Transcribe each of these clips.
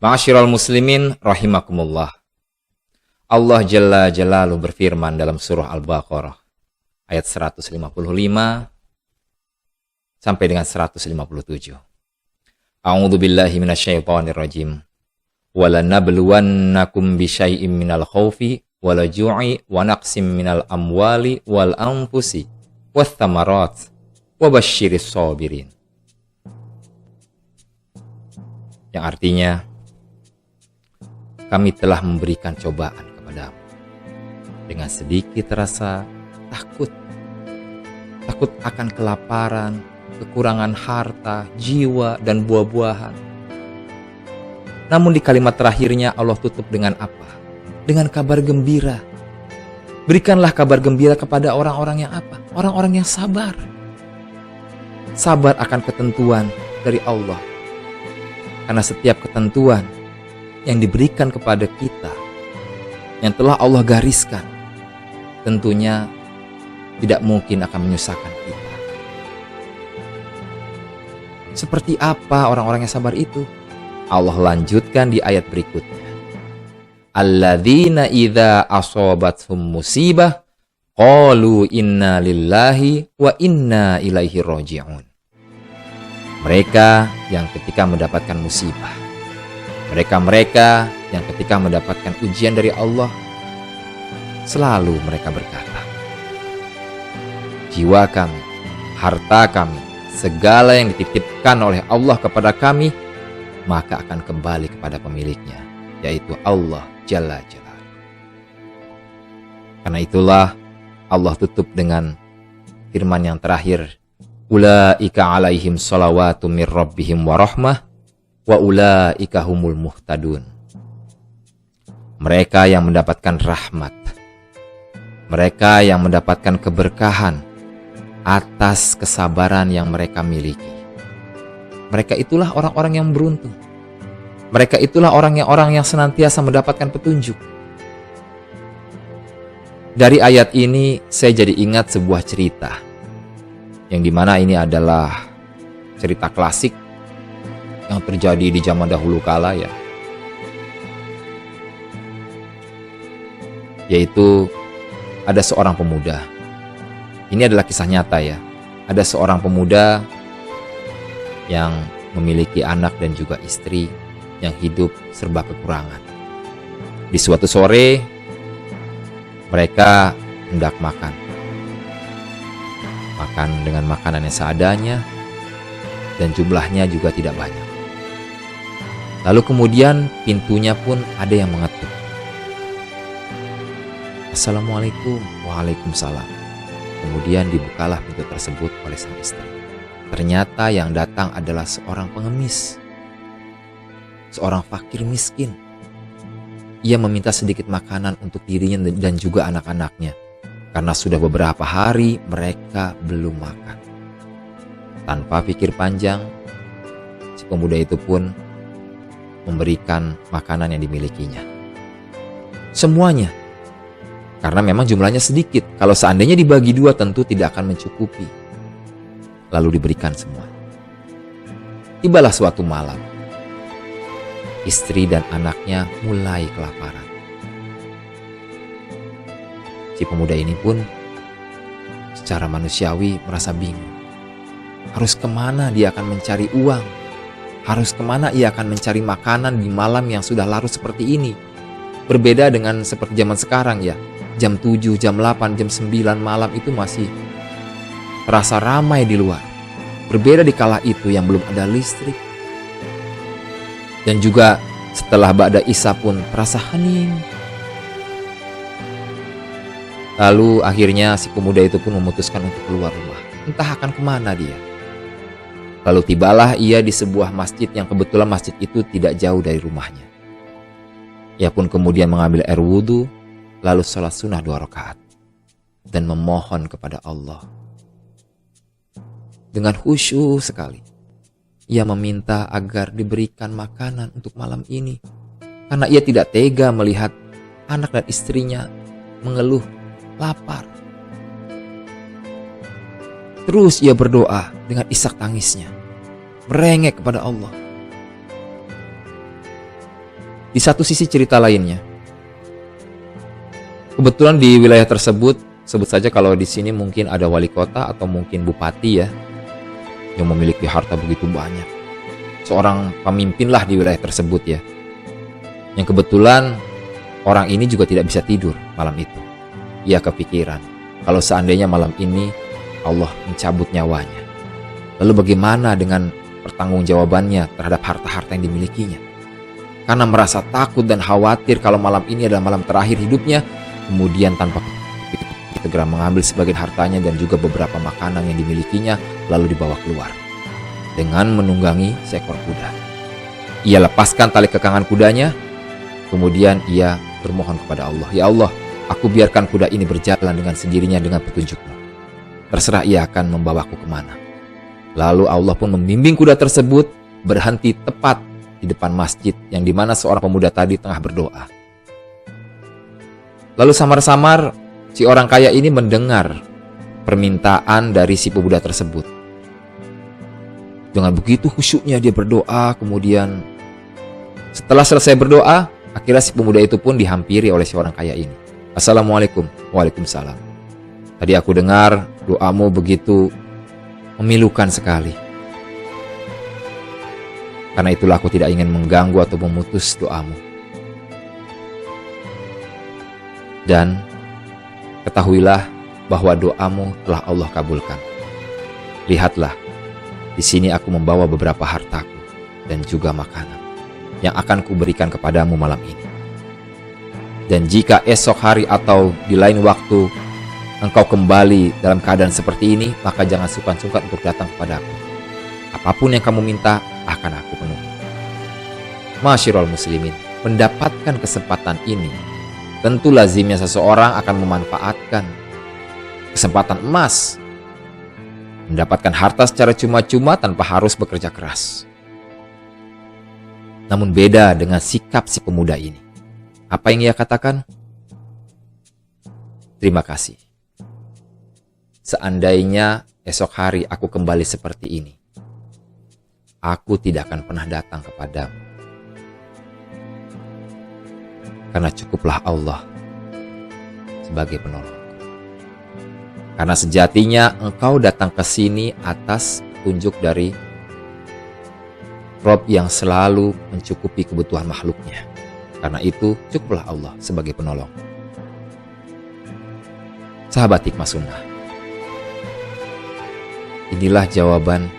Ma'asyiral muslimin rahimakumullah. Allah Jalla Jalaluhu berfirman dalam surah Al-Baqarah ayat 155 sampai dengan 157. A'udzu billahi minasyaitonir rajim. Walanabluwannakum bisyai'im minal khaufi wal ju'i wa naqsim minal amwali wal anfusi wath thamarat wa basyiris sabirin. Yang artinya, kami telah memberikan cobaan kepadamu dengan sedikit rasa takut akan kelaparan, kekurangan harta, jiwa, dan buah-buahan. Namun di kalimat terakhirnya Allah tutup dengan apa? Dengan kabar gembira. Berikanlah kabar gembira kepada orang-orang yang apa? Orang-orang yang sabar. Sabar akan ketentuan dari Allah. Karena setiap ketentuan yang diberikan kepada kita, yang telah Allah gariskan, tentunya tidak mungkin akan menyusahkan kita. Seperti apa orang-orang yang sabar itu? Allah lanjutkan di ayat berikutnya. Alladzina idza asobathum musibah qalu inna lillahi wa inna ilaihi raji'un. Mereka yang ketika mendapatkan musibah, mereka yang ketika mendapatkan ujian dari Allah, selalu mereka berkata, jiwa kami, harta kami, segala yang dititipkan oleh Allah kepada kami, maka akan kembali kepada pemiliknya, yaitu Allah Jalla Jalaluhu. Karena itulah Allah tutup dengan firman yang terakhir, ulaika alaihim salawatu mir rabbihim wa rahmah wa ulaika humul muhtadun. Mereka yang mendapatkan rahmat, mereka yang mendapatkan keberkahan atas kesabaran yang mereka miliki. Mereka itulah orang-orang yang beruntung. Mereka itulah orang yang senantiasa mendapatkan petunjuk. Dari ayat ini saya jadi ingat sebuah cerita, yang dimana ini adalah cerita klasik yang terjadi di zaman dahulu kala, ya. Yaitu ada seorang pemuda. Ini adalah kisah nyata, ya. Ada seorang pemuda yang memiliki anak dan juga istri yang hidup serba kekurangan. Di suatu sore mereka hendak makan dengan makanan yang seadanya dan jumlahnya juga tidak banyak. Lalu kemudian pintunya pun ada yang mengetuk. Assalamualaikum. Waalaikumsalam. Kemudian dibukalah pintu tersebut oleh sang istri. Ternyata yang datang adalah seorang pengemis, seorang fakir miskin. Ia meminta sedikit makanan untuk dirinya dan juga anak-anaknya, karena sudah beberapa hari mereka belum makan. Tanpa pikir panjang, si pemuda itu pun memberikan makanan yang dimilikinya. Semuanya. Karena memang jumlahnya sedikit. Kalau seandainya dibagi dua tentu tidak akan mencukupi. Lalu diberikan semua. Tibalah suatu malam. Istri dan anaknya mulai kelaparan. Si pemuda ini pun secara manusiawi merasa bingung. Harus kemana dia akan mencari uang? Harus kemana ia akan mencari makanan di malam yang sudah larut seperti ini? Berbeda dengan seperti zaman sekarang, ya. Jam 7, jam 8, jam 9 malam itu masih terasa ramai di luar. Berbeda di kala itu yang belum ada listrik. Dan juga setelah ba'da isya pun terasa hening. Lalu akhirnya si pemuda itu pun memutuskan untuk keluar rumah. Entah akan kemana dia. Lalu tibalah ia di sebuah masjid yang kebetulan masjid itu tidak jauh dari rumahnya. Ia pun kemudian mengambil air wudhu, lalu sholat sunnah 2 rakaat dan memohon kepada Allah. Dengan khusyuk sekali, ia meminta agar diberikan makanan untuk malam ini. Karena ia tidak tega melihat anak dan istrinya mengeluh lapar. Terus ia berdoa dengan isak tangisnya, merengek kepada Allah. Di satu sisi cerita lainnya, kebetulan di wilayah tersebut, sebut saja kalau di sini mungkin ada wali kota atau mungkin bupati ya, yang memiliki harta begitu banyak. Seorang pemimpinlah di wilayah tersebut ya. Yang kebetulan orang ini juga tidak bisa tidur malam itu. Ia kepikiran, kalau seandainya malam ini Allah mencabut nyawanya, lalu bagaimana dengan pertanggungjawabannya terhadap harta-harta yang dimilikinya? Karena merasa takut dan khawatir kalau malam ini adalah malam terakhir hidupnya, kemudian tanpa segera mengambil sebagian hartanya dan juga beberapa makanan yang dimilikinya lalu dibawa keluar dengan menunggangi seekor kuda. Ia lepaskan tali kekangan kudanya, kemudian ia bermohon kepada Allah, "Ya Allah, aku biarkan kuda ini berjalan dengan sendirinya dengan petunjuk-Mu. Terserah ia akan membawaku kemana." Lalu Allah pun membimbing kuda tersebut berhenti tepat di depan masjid yang dimana seorang pemuda tadi tengah berdoa. Lalu samar-samar si orang kaya ini mendengar permintaan dari si pemuda tersebut. Dengan begitu khusyuknya dia berdoa, kemudian setelah selesai berdoa, akhirnya si pemuda itu pun dihampiri oleh si orang kaya ini. "Assalamualaikum." "Waalaikumsalam. Tadi aku dengar doamu begitu memilukan sekali. Karena itulah aku tidak ingin mengganggu atau memutus doamu. Dan ketahuilah bahwa doamu telah Allah kabulkan. Lihatlah, di sini aku membawa beberapa hartaku dan juga makanan yang akan kuberikan kepadamu malam ini. Dan jika esok hari atau di lain waktu engkau kembali dalam keadaan seperti ini, maka jangan sungkan-sungkan untuk datang kepadaku. Apapun yang kamu minta akan aku penuhi." Masyarul muslimin, mendapatkan kesempatan ini tentu lazimnya seseorang akan memanfaatkan kesempatan emas, mendapatkan harta secara cuma-cuma tanpa harus bekerja keras. Namun beda dengan sikap si pemuda ini. Apa yang ia katakan? "Terima kasih. Seandainya esok hari aku kembali seperti ini, aku tidak akan pernah datang kepadamu. Karena cukuplah Allah sebagai penolong. Karena sejatinya engkau datang ke sini atas tunjuk dari Rob yang selalu mencukupi kebutuhan makhluknya. Karena itu cukuplah Allah sebagai penolong." Sahabat Hikmah Sunnah, inilah jawaban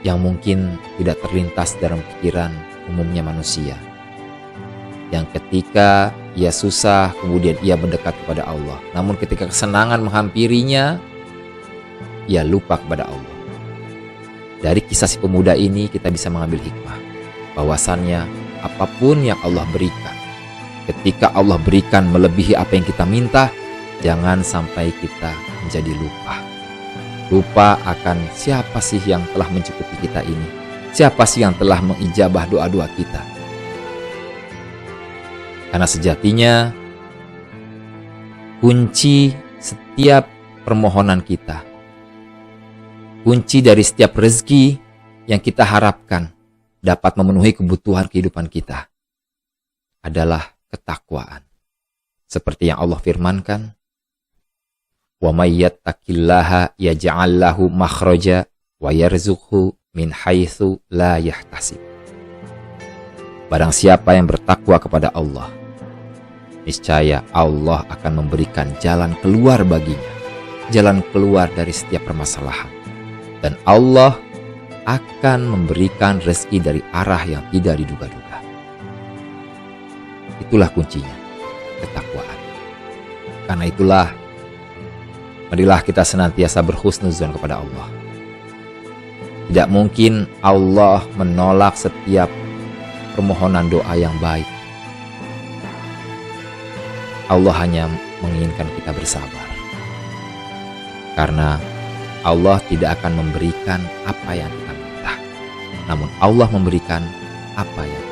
yang mungkin tidak terlintas dalam pikiran umumnya manusia. Yang ketika ia susah, kemudian ia mendekat kepada Allah. Namun ketika kesenangan menghampirinya, ia lupa kepada Allah. Dari kisah si pemuda ini kita bisa mengambil hikmah. Bahwasannya apapun yang Allah berikan, ketika Allah berikan melebihi apa yang kita minta, jangan sampai kita menjadi lupa. Lupa akan siapa sih yang telah mencukupi kita ini. Siapa sih yang telah mengijabah doa-doa kita. Karena sejatinya kunci setiap permohonan kita, kunci dari setiap rezeki yang kita harapkan dapat memenuhi kebutuhan kehidupan kita adalah ketakwaan. Seperti yang Allah firmankan, "Wa may yattaqillaha yaj'al lahu makhraja wa yarzuqhu min haitsu la yahtasib." Barang siapa yang bertakwa kepada Allah, niscaya Allah akan memberikan jalan keluar baginya, jalan keluar dari setiap permasalahan. Dan Allah akan memberikan rezeki dari arah yang tidak diduga-duga. Itulah kuncinya, ketakwaan. Karena itulah, marilah kita senantiasa berhusnuzon kepada Allah. Tidak mungkin Allah menolak setiap permohonan doa yang baik. Allah hanya menginginkan kita bersabar. Karena Allah tidak akan memberikan apa yang kita minta, namun Allah memberikan apa yang